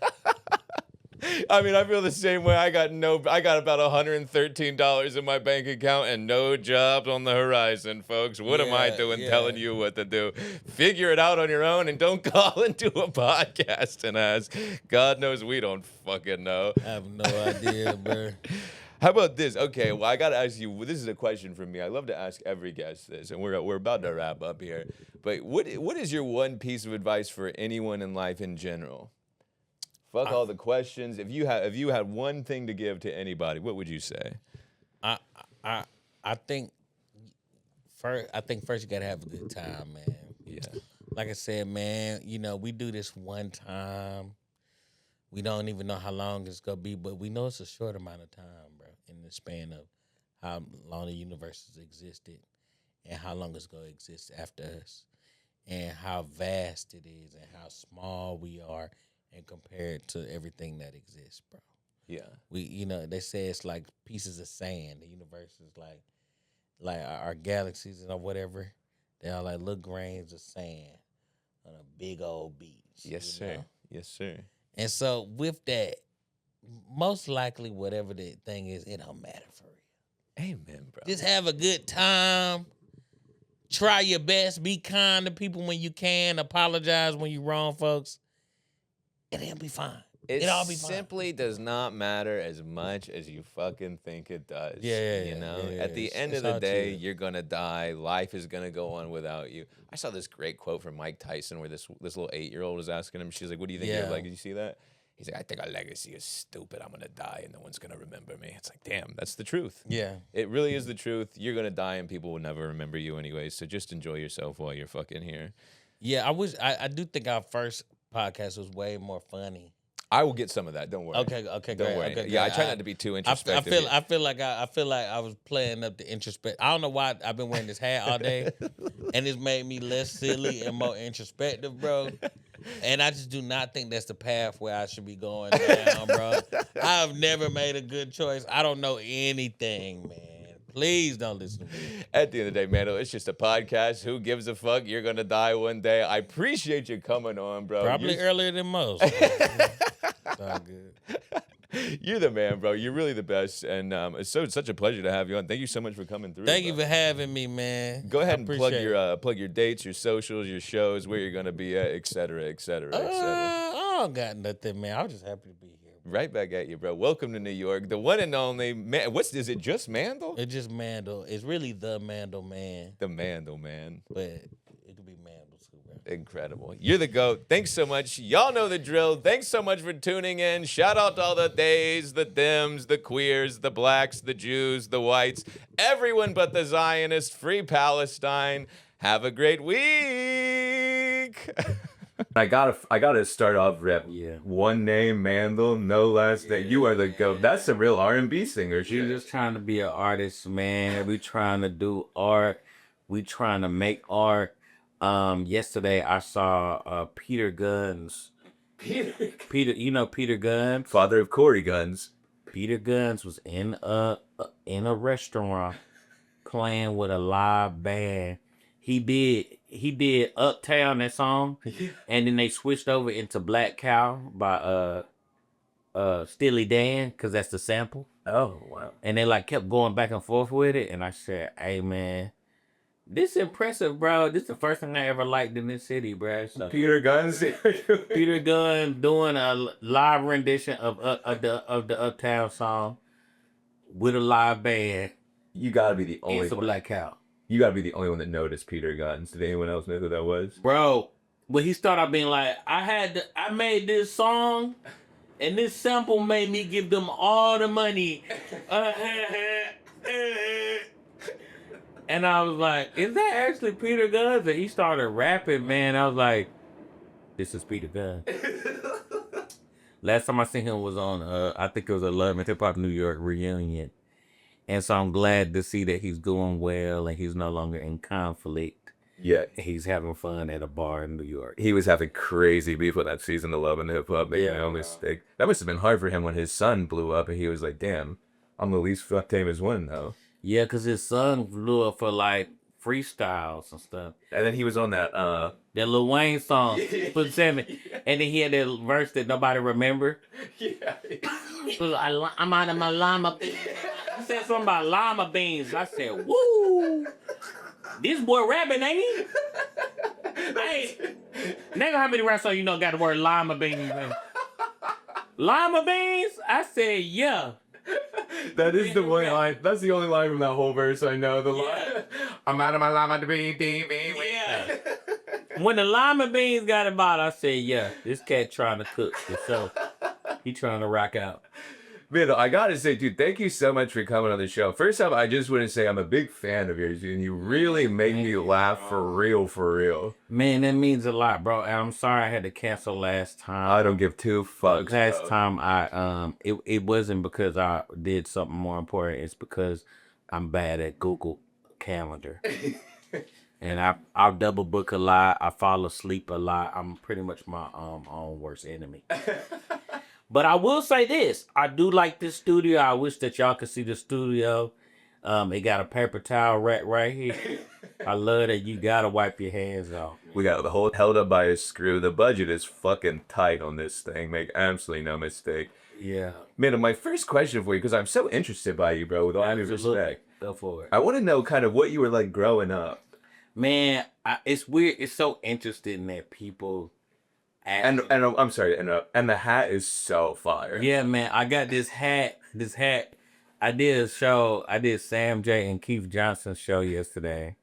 I mean, I feel the same way. I got about $113 in my bank account and no jobs on the horizon, folks. What am I doing telling you what to do? Figure it out on your own and don't call into a podcast and ask. God knows we don't fucking know. I have no idea, bro. How about this? Okay, well, I got to ask you, this is a question from me. I love to ask every guest this, and we're about to wrap up here. But what is your one piece of advice for anyone in life in general? Fuck all the questions. If you had one thing to give to anybody, what would you say? I think first you gotta have a good time, man. Yeah. Like I said, man, we do this one time. We don't even know how long it's gonna be, but we know it's a short amount of time, bro, in the span of how long the universe has existed and how long it's gonna exist after us, and how vast it is and how small we are and compared to everything that exists, bro. Yeah. They say it's like pieces of sand. The universe is like our galaxies and whatever. They are like little grains of sand on a big old beach. Yes, sir. Know? Yes, sir. And so with that, most likely whatever the thing is, it don't matter for real. Amen, bro. Just have a good time. Try your best. Be kind to people when you can. Apologize when you're wrong, folks. And it'll be fine. It all be fine. Simply does not matter as much as you fucking think it does. Yeah. At the end of the day, you're gonna die. Life is gonna go on without you. I saw this great quote from Mike Tyson where this little 8-year-old was asking him. She's like, "What do you think of your legacy?" Did you see that? He's like, "I think our legacy is stupid. I'm gonna die and no one's gonna remember me." It's like, damn, that's the truth. Yeah. It really is the truth. You're gonna die and people will never remember you anyway. So just enjoy yourself while you're fucking here. Yeah, I do think our first podcast was way more funny. I will get some of that. Don't worry. Okay, Don't great. worry. Okay, yeah, I great. try not to be too introspective. I feel like I was playing up the introspect. I don't know why I've been wearing this hat all day, and it's made me less silly and more introspective, bro. And I just do not think that's the path where I should be going down, bro. I've never made a good choice. I don't know anything, man. Please don't listen to me. At the end of the day, man, it's just a podcast. Who gives a fuck? You're going to die one day. I appreciate you coming on, bro. Probably earlier than most. It's all good. You're the man, bro. You're really the best. And it's such a pleasure to have you on. Thank you so much for coming through. Thank you for having me, man. Go ahead and plug your dates, your socials, your shows, where you're going to be at, et cetera, et cetera, et cetera. I don't got nothing, man. I was just happy to be here. Right back at you, bro. Welcome to New York. The one and only man. Is it just Mandal? It's just Mandal. It's really the Mandal man. The Mandal man. But it could be Mandal too, bro. Incredible. You're the GOAT. Thanks so much. Y'all know the drill. Thanks so much for tuning in. Shout out to all the theys, the thems, the queers, the blacks, the Jews, the whites, everyone but the Zionists. Free Palestine. Have a great week. I gotta start off, Rep. Yeah. One name, Mandal, no last name. You are the GOAT. That's a real R&B singer. We're just trying to be an artist, man. We trying to do art. We trying to make art. Yesterday I saw Peter Guns. Peter, you know Peter Guns? Father of Corey Guns. Peter Guns was in a restaurant playing with a live band. He did Uptown, that song, and then they switched over into Black Cow by Steely Dan, because that's the sample. Oh, wow. And they like kept going back and forth with it, and I said, "Hey man, this impressive, bro. This is the first thing I ever liked in this city, bro." So, Peter Guns. Peter Gunn doing a live rendition of the Uptown song with a live band. You gotta be the only It's a one. Black Cow. You gotta be the only one that noticed Peter Guns. Did anyone else know who that was? Bro, when he started out being like, I made this song, and this sample made me give them all the money. And I was like, is that actually Peter Guns? And he started rapping, man. I was like, this is Peter Guns. Last time I seen him was on, I think it was a Love and Hip Hop New York reunion. And so I'm glad to see that he's doing well and he's no longer in conflict. Yeah. He's having fun at a bar in New York. He was having crazy beef with that season of Love and Hip Hop. Yeah. That must have been hard for him when his son blew up and he was like, damn, I'm the least famous one though. Yeah, because his son blew up for like freestyles and stuff. And then he was on that That Lil Wayne song, Put 7. And then he had that verse that nobody remember. Yeah. I'm out of my llama. I said something about llama beans. I said, woo. This boy rapping, ain't he? Hey, nigga, how many rap songs you know got the word lima beans in it? Lima beans? I said, yeah. That is the one line. That's the only line from that whole verse I know. The line. I'm out of my llama to be. Yeah. When the lima beans got about, I said, yeah, this cat trying to cook. So he trying to rock out. Man, I gotta say, dude, thank you so much for coming on the show. First off, I just want to say I'm a big fan of yours, and you really make me laugh for real, for real. Man, that means a lot, bro. And I'm sorry I had to cancel last time. I don't give two fucks. Last time it wasn't because I did something more important. It's because I'm bad at Google Calendar. And I'll double book a lot. I fall asleep a lot. I'm pretty much my own worst enemy. But I will say this. I do like this studio. I wish that y'all could see the studio. It got a paper towel rack right here. I love that you gotta wipe your hands off. We got the whole held up by a screw. The budget is fucking tight on this thing. Make absolutely no mistake. Yeah. Man, my first question for you, because I'm so interested by you, bro, with all due respect. Go for it. I want to know kind of what you were like growing up. Man, it's weird. It's so interesting that people... And I'm sorry to interrupt. And the hat is so fire. Yeah, man. I got this hat. I did a show. I did Sam J and Keith Johnson's show yesterday.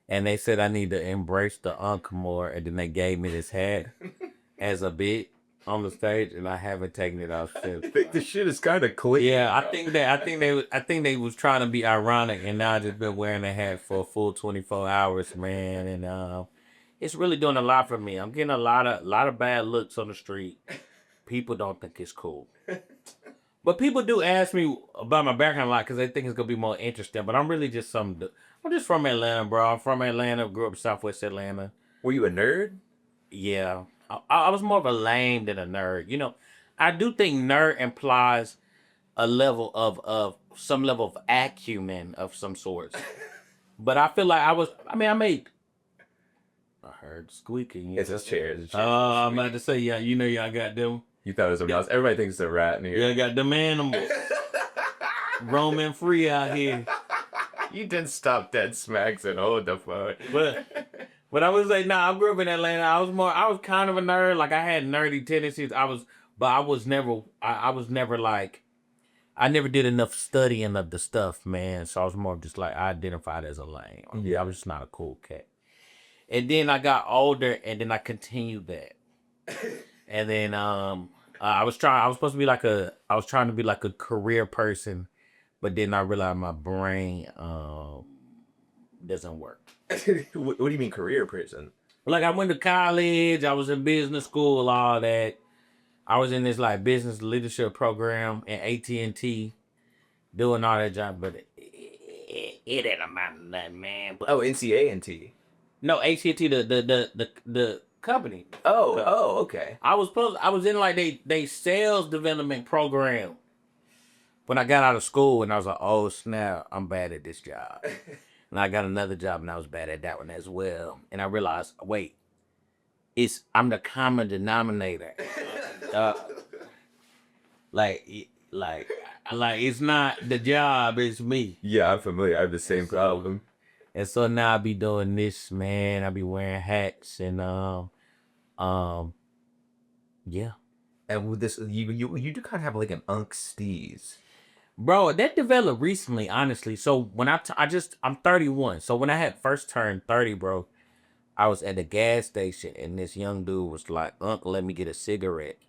And they said I need to embrace the unk more. And then they gave me this hat as a bit on the stage. And I haven't taken it off since. I think the shit is kind of clean. Yeah, I think they was trying to be ironic. And now I just been wearing the hat for a full 24 hours, man. And it's really doing a lot for me. I'm getting a lot of bad looks on the street. People don't think it's cool. But people do ask me about my background a lot because they think it's going to be more interesting. But I'm really just I'm just from Atlanta, bro. I'm from Atlanta. Grew up in Southwest Atlanta. Were you a nerd? Yeah. I was more of a lame than a nerd. You know, I do think nerd implies a level of some level of acumen of some sorts. But I feel like I heard squeaking. It's his chair. Oh, I'm about to say, yeah, you know, y'all got them. You thought it was a mouse. Everybody thinks it's a rat in here. Yeah, got them animals roaming free out here. You didn't stop dead smacks and hold the phone. But I would say, I grew up in Atlanta. I was kind of a nerd. Like I had nerdy tendencies. I never did enough studying of the stuff, man. So I was more just like, I identified as a lame. Yeah, I was just not a cool cat. And then I got older, and then I continued that. And then I was trying to be like a career person, but then I realized my brain doesn't work. What do you mean career person? Like I went to college, I was in business school, all that. I was in this like business leadership program at AT&T, doing all that job, but it didn't amount to nothing, man. But, NCA&T. No, AT&T, the company. Oh, okay. I was in like they sales development program when I got out of school, and I was like, oh snap, I'm bad at this job. And I got another job, and I was bad at that one as well. And I realized, wait, I'm the common denominator. Like it's not the job, it's me. Yeah, I'm familiar. I have the same problem. And so now I be doing this, man. I be wearing hats and yeah. And with this, you do kind of have like an unk steez. Bro, that developed recently, honestly. So when I'm 31. So when I had first turned 30, bro, I was at the gas station and this young dude was like, "Uncle, let me get a cigarette."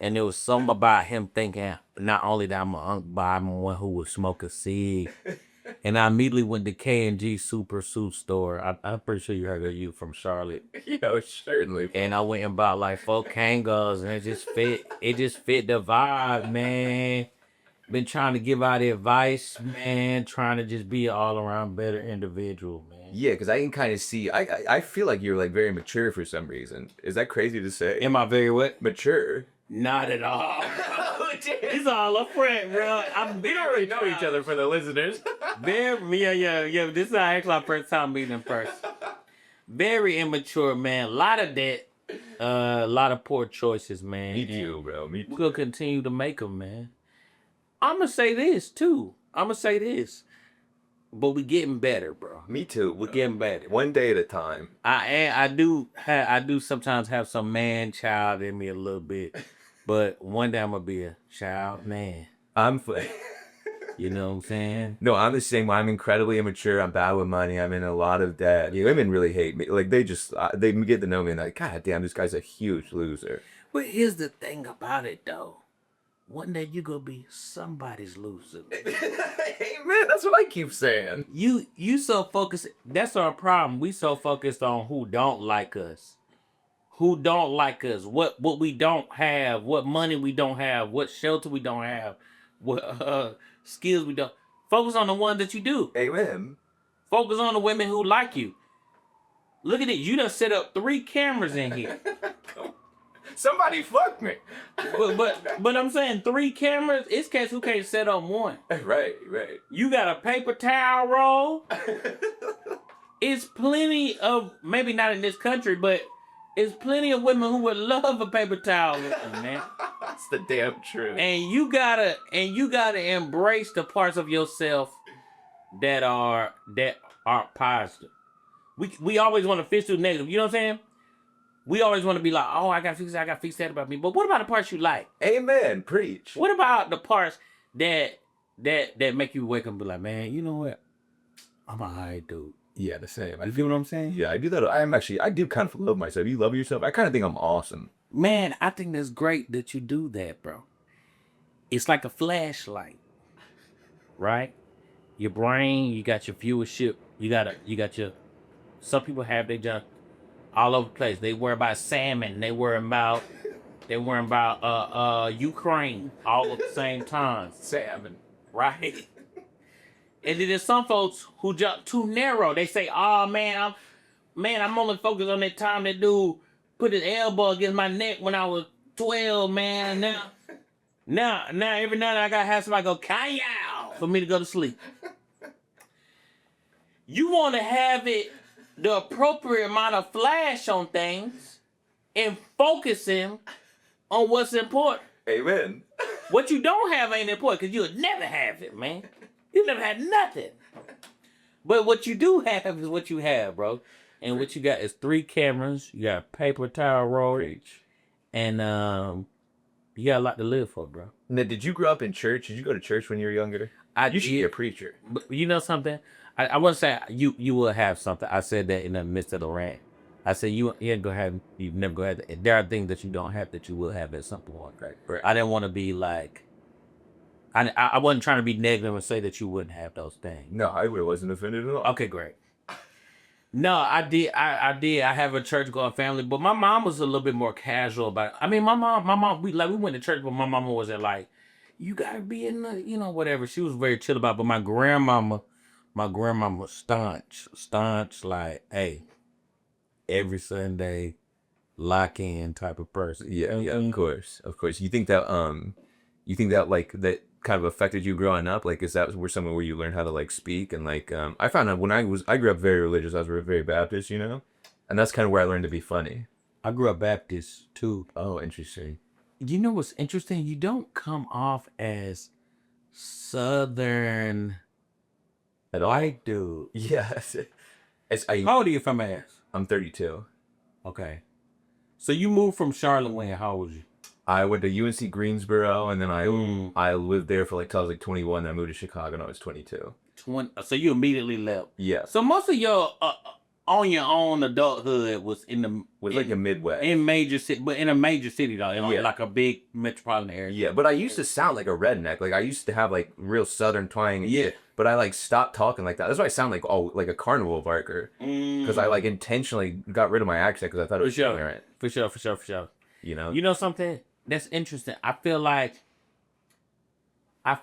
And there was something about him thinking not only that I'm an uncle, but I'm one who would smoke a cig. And I immediately went to K&G Super Suit store. I'm pretty sure you heard of you from Charlotte. Yeah, certainly. And I went and bought like 4 Kangos, and it just fit the vibe, man. Been trying to give out advice, man. Trying to just be an all-around better individual, man. Yeah, because I can kind of see. I feel like you're like very mature for some reason. Is that crazy to say? Am I very what? Mature. Not at all. It's all up front, bro. We don't really know each other for the listeners. Yeah. This is actually our first time meeting in person. Very immature, man. A lot of that. A lot of poor choices, man. Me too, bro. Me too. We'll continue to make them, man. I'm gonna say this too. But we getting better, bro. Me too. We're getting better. One day at a time. I do sometimes have some man child in me a little bit, but one day I'm gonna be a child man. You know what I'm saying? No, I'm the same. I'm incredibly immature. I'm bad with money. I'm in a lot of debt. Women really hate me. Like, they get to know me and like, God damn, this guy's a huge loser. But here's the thing about it, though. One day you gonna be somebody's loser. Hey, man, that's what I keep saying. You so focused. That's our problem. We so focused on who don't like us. Who don't like us. What we don't have. What money we don't have. What shelter we don't have. What skills we don't. Focus on the one that you do. Amen. Focus on the women who like you. Look at it. You done set up 3 cameras in here. Somebody fuck me. but I'm saying 3 cameras. It's cats who can't set up 1. Right. You got a paper towel roll. It's plenty of, maybe not in this country, but it's plenty of women who would love a paper towel, man. That's the damn truth. And you gotta embrace the parts of yourself that are positive. We always want to fish through negative. You know what I'm saying? We always want to be like, oh, I gotta fix that about me. But what about the parts you like? Amen. Preach. What about the parts that make you wake up and be like, man, you know what? I'm a high dude. Yeah, the same. You feel what I'm saying? Yeah, I do that. I do kind of love myself. You love yourself? I kind of think I'm awesome. Man, I think that's great that you do that, bro. It's like a flashlight, right? Your brain, you got your viewership. You got your. Some people have their junk all over the place. They worry about salmon. They worry about Ukraine all at the same time. Salmon, right? And then there's some folks who jump too narrow. They say, "Oh man, I'm only focused on that time that dude put his elbow against my neck when I was 12, man. Now every night I gotta have somebody go Kyle for me to go to sleep." You want to have it the appropriate amount of flash on things and focusing on what's important. Amen. What you don't have ain't important because you'll never have it, man. You never had nothing. But what you do have is what you have, bro. And what you got is 3 cameras. You got a paper towel roll. And you got a lot to live for, bro. Now, did you grow up in church? Did you go to church when you were younger? You should be a preacher. But you know something? I want to say you will have something. I said that in the midst of the rant. I said you never go have. There are things that you don't have that you will have at some point. Right. I didn't want to be like. I wasn't trying to be negative and say that you wouldn't have those things. No, I wasn't offended at all. Okay, great. No, I did. I did. I have a church-going family, but my mom was a little bit more casual about it. I mean, my mom, we went to church, but my mama wasn't like, you gotta be in the, whatever. She was very chill about it. But my grandmama staunch, like, hey, every Sunday, lock in type of person. Yeah, of course. You think that like that kind of affected you growing up? Like, is that somewhere where you learned how to like speak and like I found out when I grew up very religious. I was very Baptist, and that's kind of where I learned to be funny. I grew up Baptist too. Oh, interesting. You know what's interesting? You don't come off as Southern At all? white dude. Yes. How old are you, if I may ask? I'm 32. Okay. So you moved from Charlotte when? How old was you? I went to UNC Greensboro, and then I lived there for till I was like 21. Then I moved to Chicago, and I was 22. So you immediately left. Yeah. So most of your on your own adulthood was like a Midwest. In major city, but in a major city though, like a big metropolitan area. Yeah, but I used to sound like a redneck. Like I used to have like real Southern twang. Yeah. But I like stopped talking like that. That's why I sound like a carnival barker. Because I like intentionally got rid of my accent because I thought it was ignorant. For sure. You know something that's interesting. I feel like a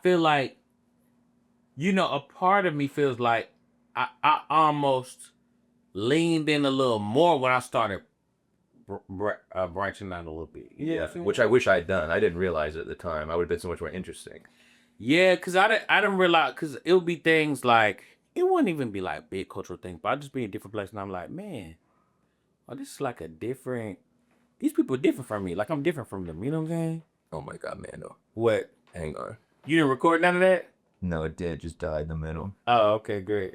part of me feels like I almost leaned in a little more when I started branching out a little bit. You know Yeah, what I'm saying? which I wish I had done. I didn't realize it at the time. I would have been so much more interesting. Yeah, because I didn't realize, because it would be things like, it wouldn't even be like big cultural things, but I'd just be in a different place and I'm like, man, oh, this is like a different, these people are different from me. Like, I'm different from them. You know what I'm saying? Oh my God, Mando. What? Hang on. You didn't record none of that? No, it did. Just died in the middle. Oh, okay, great.